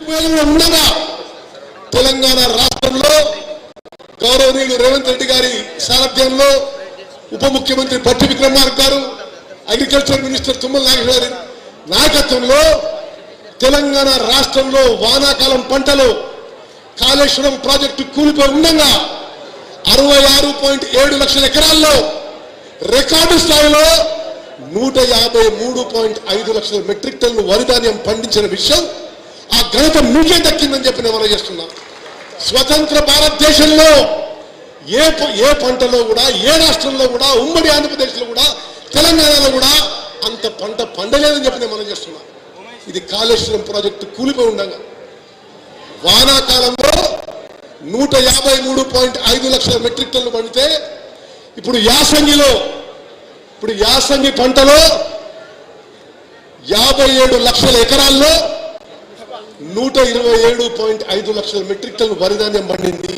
ఉండగా తెలంగాణ రాష్ట్రంలో గౌరవనీయులు రేవంత్ రెడ్డి గారి సారథ్యంలో ఉప ముఖ్యమంత్రి భట్టి విక్రమార్క గారు, అగ్రికల్చర్ మినిస్టర్ తుమ్మల నాగేశ్వర గారి నాయకత్వంలో తెలంగాణ రాష్ట్రంలో వానాకాలం పంటలు కాళేశ్వరం ప్రాజెక్టు కూలిపోయి ఉండగా 66.7 లక్షల ఎకరాల్లో రికార్డు స్థాయిలో 153.5 లక్షల మెట్రిక్ టన్నులు వరి ధాన్యం పండించిన విషయం ఆ ఘనత మీకే దక్కిందని చెప్పి నేను మనం చేస్తున్నా. స్వతంత్ర భారతదేశంలో ఏ పంటలో కూడా, ఏ రాష్ట్రంలో కూడా, ఉమ్మడి ఆంధ్రప్రదేశ్లో కూడా, తెలంగాణలో కూడా అంత పంట పండలేదని చెప్పి నేను మనం చేస్తున్నా. ఇది కాళేశ్వరం ప్రాజెక్టు కూలిపోయి ఉండగా వానాకాలంలో 153.5 లక్షల మెట్రిక్ టన్నులు పండితే ఇప్పుడు యాసంగి పంటలో 57 లక్షల ఎకరాల్లో 127.5 లక్షల మెట్రిక్ టన్నులు వరి ధాన్యం పండింది.